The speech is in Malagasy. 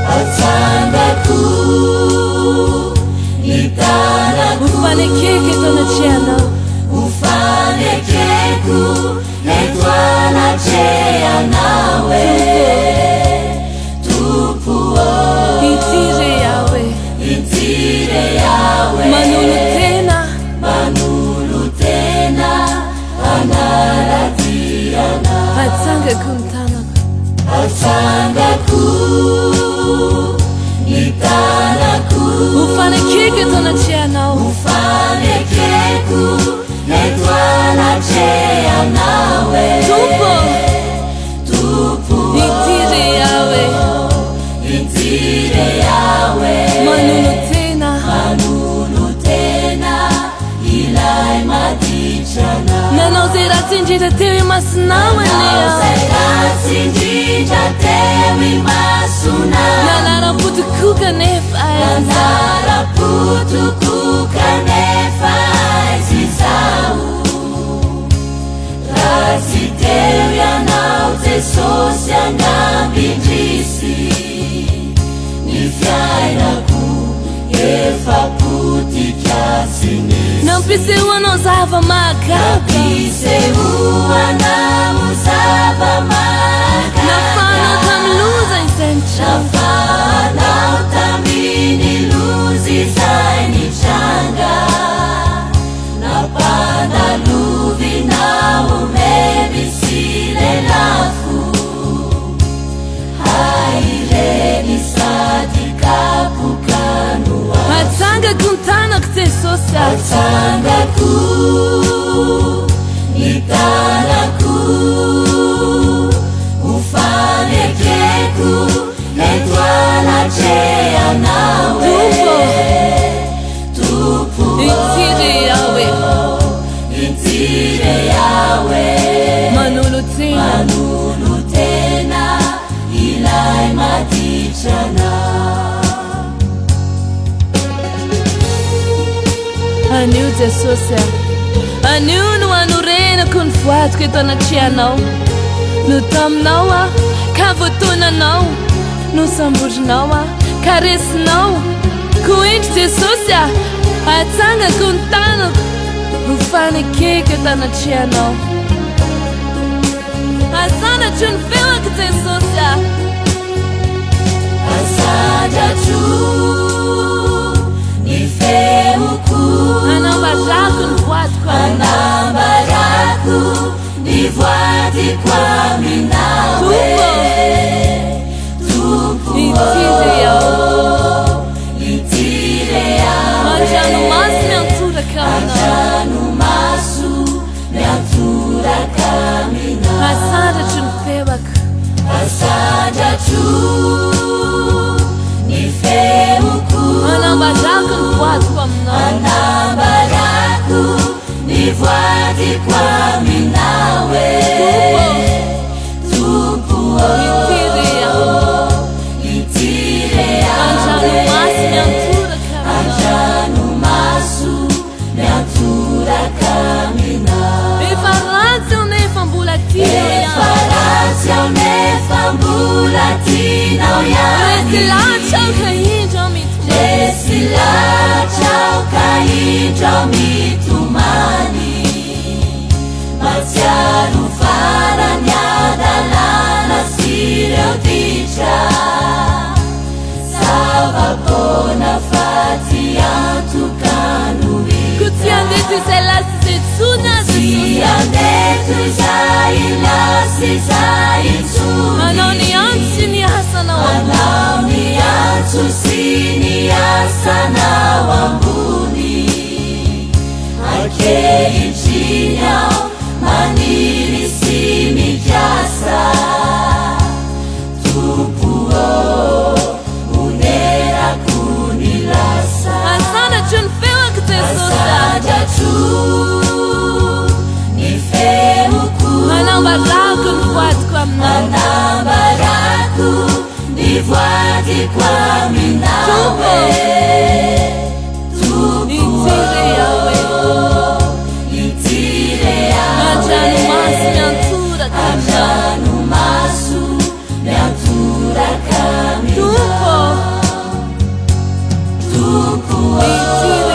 Atsangaku nitanaku ufanekeke tonachiana ufanekeku netwanachea nawe tupuo itire yawe manulu tena anaratiana atsangaku nitanaku ufanekeke tonachiana ufanekeku netwanachea nawe tupu itire yawe manulu tena ilai madichana nanauzeratinjira tewi masuna nanaraputukuka nefaizizahu rasitewi anautesosya nyambinjisi nifyairaku efaputi kyasines nampisewa nozava makaka nafana utamluza isencha nafana utamini luzi zaini changa napanda luvi na umebisile lafu haireni sadika kukanua atsanga kuntana kutesosa atsangaku nitanaku ufanekeku netwanachea nawe tupu itire yawe manulu tena ilai madichana aniu tesosa aniu no anurena kun fuat que tonachiana no tamnawa kavotonanao no sambujnawa karesnao kuinch tesosa atsanga kuntana ufanekeke tonachiana asana chunfewa kutesosa asajatu nifeuku anambaraku nfuat kwa anambaraku nivwati kwami nawe tupu itire yawe anjanu masu miantura kamina anjanu masu miantura kamina asana chunfewa asajatu nifeuku anambaraku nfuat kwa mna anambaraku nivwati kwami nawe tupu anjanu masu miantura kamina efaransia unefambulatina oyani Lesilacha ukainjo mitumani Matiaru faranyadalana sireuticha Savapona fatiantukanuri kutiandetu selasisetsuna Tiandetu zailasizaitsuni anaoni ansini hasana Anaoni ansusini asana wambuni Ake ichinyao maniri simi jasa Tupuo unera kunilasa asana chunfewa kutesosa Asajatu nifeuku anambaraku nfuat kwa mna anambaraku nivwati kwami nawe itire yawe anjanu masu miantura kamina anjanu masu miantura kamina tupo Nitire